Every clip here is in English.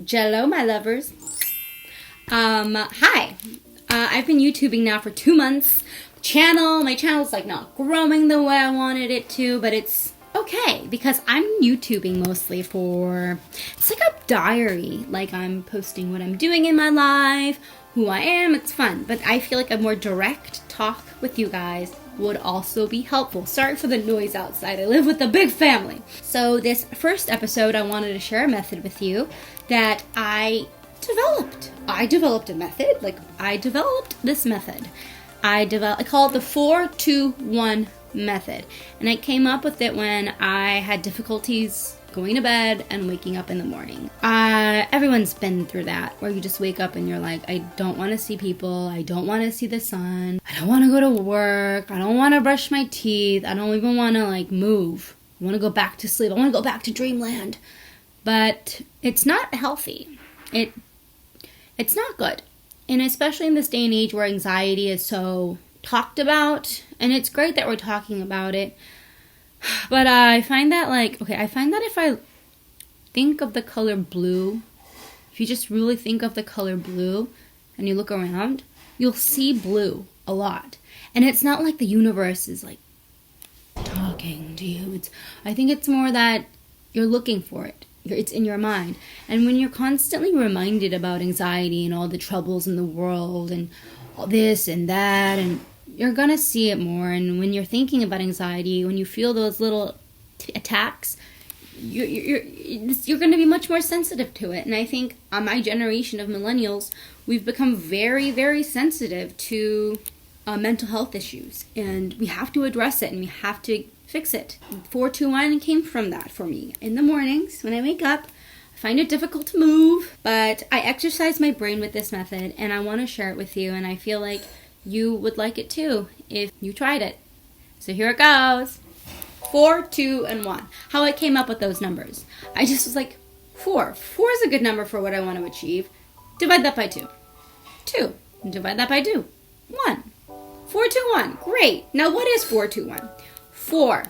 Jello, my lovers. Hi. I've been YouTubing now for 2 months. My channel's like not growing the way I wanted it to, but it's okay because I'm YouTubing mostly it's like a diary. Like I'm posting what I'm doing in my life, who I am, it's fun. But I feel like a more direct talk with you guys would also be helpful. Sorry for the noise outside. I live with a big family. So this first episode, I wanted to share a method with you that I developed. I developed a method. I developed this method. I call it the 4-2-1 method. And I came up with it when I had difficulties going to bed and waking up in the morning. Everyone's been through that, where you just wake up and you're like, I don't want to see people, I don't want to see the sun, I don't want to go to work, I don't want to brush my teeth, I don't even want to move. I want to go back to sleep, I want to go back to dreamland. But it's not healthy. It's not good. And especially in this day and age where anxiety is so talked about, and it's great that we're talking about it, but I find that if I think of the color blue, if you just really think of the color blue and you look around, you'll see blue a lot. And it's not like the universe is talking to you. I think it's more that you're looking for it. It's in your mind. And when you're constantly reminded about anxiety and all the troubles in the world and all this and that, and you're gonna see it more. And when you're thinking about anxiety, when you feel those little attacks, you're gonna be much more sensitive to it. And I think my generation of millennials, we've become very, very sensitive to mental health issues, and we have to address it and we have to fix it. 4-2-1 came from that for me. In the mornings when I wake up, I find it difficult to move, but I exercise my brain with this method, and I want to share it with you, and I feel like you would like it too if you tried it. So here it goes. 4, 2, and 1. How I came up with those numbers. I just was like, 4. 4 is a good number for what I want to achieve. Divide that by 2. 2. Divide that by 2. 1. 4, 2, 1. Great. Now what is 4, 2, 1? 4.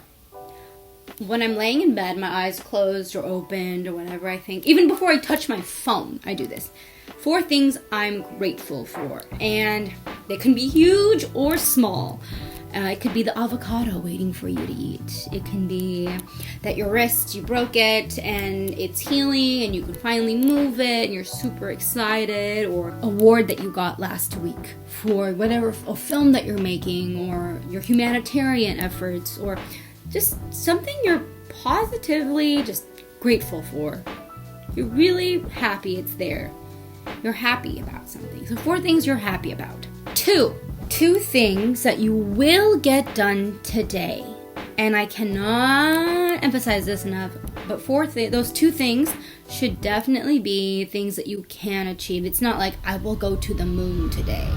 When I'm laying in bed, my eyes closed or opened or whatever, I think, even before I touch my phone, I do this. 4 things I'm grateful for. And they can be huge or small. It could be the avocado waiting for you to eat. It can be that you broke it and it's healing and you can finally move it and you're super excited, or award that you got last week for whatever, a film that you're making, or your humanitarian efforts, or just something you're positively just grateful for. You're really happy it's there. You're happy about something. So 4 things you're happy about. 2 things that you will get done today. And I cannot emphasize this enough, but those 2 things should definitely be things that you can achieve. It's not like, I will go to the moon today.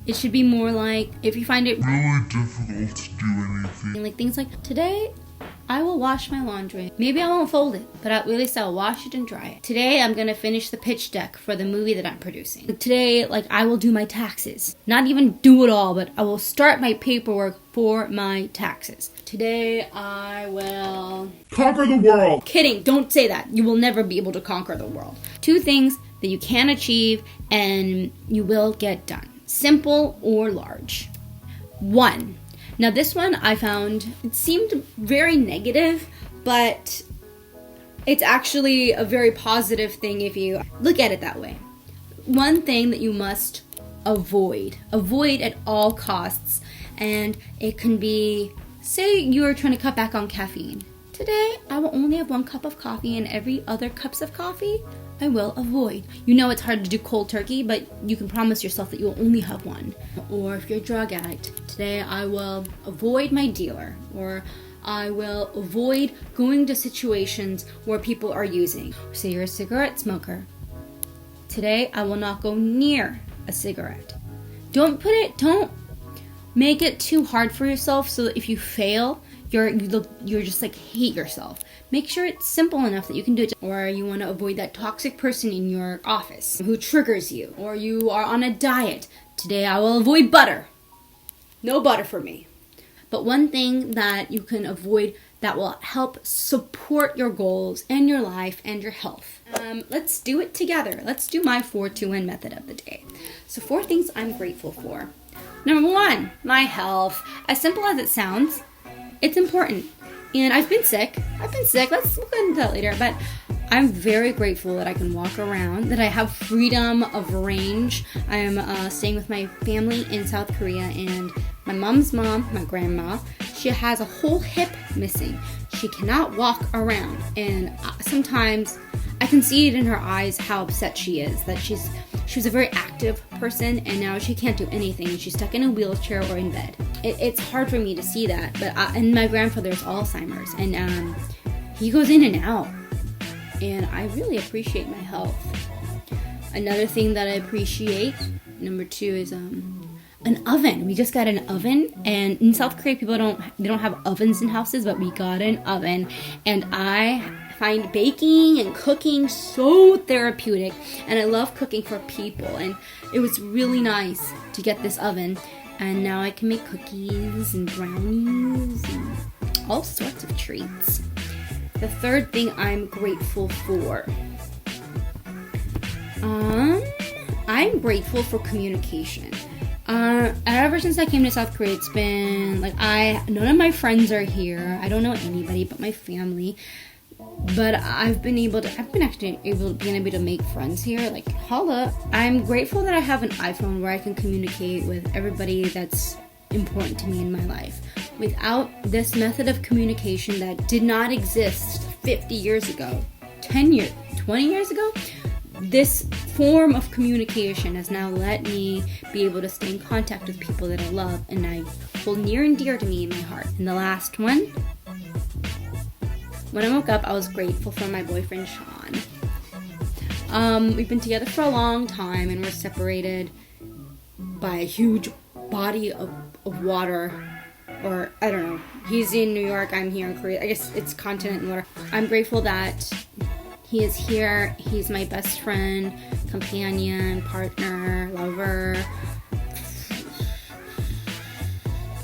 It should be more like, if you find it really difficult to do anything, like things like, today I will wash my laundry. Maybe I won't fold it, but at least I'll wash it and dry it. Today I'm gonna finish the pitch deck for the movie that I'm producing. Today, I will do my taxes. Not even do it all, but I will start my paperwork for my taxes. Today I will conquer the world. Kidding, don't say that. You will never be able to conquer the world. 2 things that you can achieve and you will get done. Simple or large. 1. Now this one I found, it seemed very negative, but it's actually a very positive thing if you look at it that way. 1 thing that you must avoid at all costs, and it can be, say you're trying to cut back on caffeine. Today I will only have 1 cup of coffee, and every other cups of coffee I will avoid. You know it's hard to do cold turkey, but you can promise yourself that you will only have 1. Or if you're a drug addict, today I will avoid my dealer, or I will avoid going to situations where people are using. Say you're a cigarette smoker. Today I will not go near a cigarette. Don't make it too hard for yourself so that if you fail, you're just hate yourself. Make sure it's simple enough that you can do it. Or you want to avoid that toxic person in your office who triggers you. Or you are on a diet. Today I will avoid butter. No butter for me. But 1 thing that you can avoid that will help support your goals and your life and your health. Let's do it together. Let's do my 4-2-1 method of the day. So 4 things I'm grateful for. Number 1, my health. As simple as it sounds, it's important. And I've been sick. Let's look into that later. But I'm very grateful that I can walk around, that I have freedom of range. I am staying with my family in South Korea, and my mom's mom, my grandma, she has a whole hip missing. She cannot walk around, and sometimes I can see it in her eyes how upset she is, that she was a very active person, and now she can't do anything. She's stuck in a wheelchair or in bed. It's hard for me to see that, but and my grandfather's Alzheimer's, and he goes in and out, and I really appreciate my health. Another thing that I appreciate, number 2, is an oven. We just got an oven, and in South Korea people don't have ovens in houses, but we got an oven, and I find baking and cooking so therapeutic, and I love cooking for people, and it was really nice to get this oven, and now I can make cookies and brownies and all sorts of treats. The 3rd thing I'm grateful for, I'm grateful for communication. Ever since I came to South Korea, it's been like none of my friends are here. I don't know anybody but my family. But I've been able to make friends here. Like, holla. I'm grateful that I have an iPhone where I can communicate with everybody that's important to me in my life. Without this method of communication that did not exist 50 years ago, 10 years, 20 years ago, this form of communication has now let me be able to stay in contact with people that I love and I hold near and dear to me in my heart. And the last one, when I woke up, I was grateful for my boyfriend, Sean. We've been together for a long time, and we're separated by a huge body of water. Or, I don't know. He's in New York, I'm here in Korea. I guess it's continent and water. I'm grateful that he is here. He's my best friend, companion, partner, lover.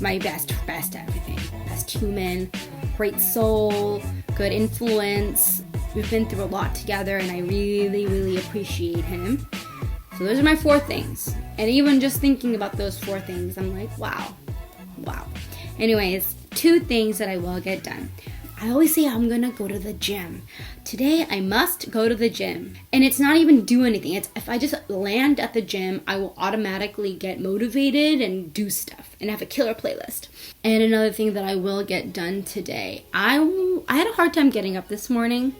My best everything. Best human, great soul, good influence. We've been through a lot together, and I really, really appreciate him. So those are my 4 things. And even just thinking about those 4 things, I'm like, wow. Anyways, 2 things that I will get done. I always say I'm gonna go to the gym. Today, I must go to the gym. And it's not even do anything. It's if I just land at the gym, I will automatically get motivated and do stuff and have a killer playlist. And another thing that I will get done today, I had a hard time getting up this morning.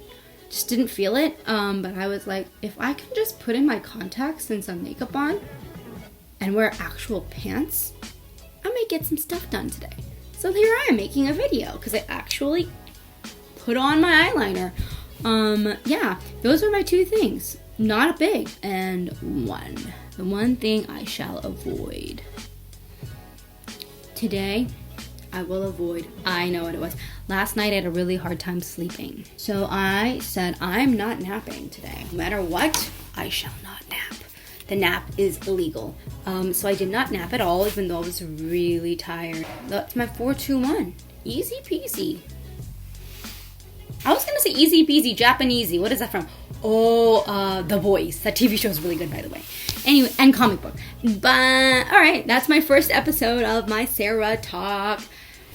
Just didn't feel it. But I was like, if I can just put in my contacts and some makeup on and wear actual pants, I may get some stuff done today. So here I am making a video because I actually put on my eyeliner. Yeah, those are my 2 things. Not big. And the one thing I shall avoid. Today, I will avoid, I know what it was. Last night I had a really hard time sleeping. So I said, I'm not napping today. No matter what, I shall not nap. The nap is illegal. So I did not nap at all, even though I was really tired. That's my 4-2-1. Easy peasy. I was gonna say easy peasy, Japanesey. What is that from? Oh, The Voice. That TV show is really good, by the way. Anyway, and comic book. But, alright, that's my first episode of my Sarah Talk.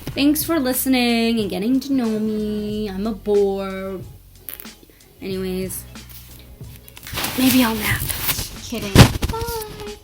Thanks for listening and getting to know me. I'm a bore. Anyways, maybe I'll nap. Kidding. Bye.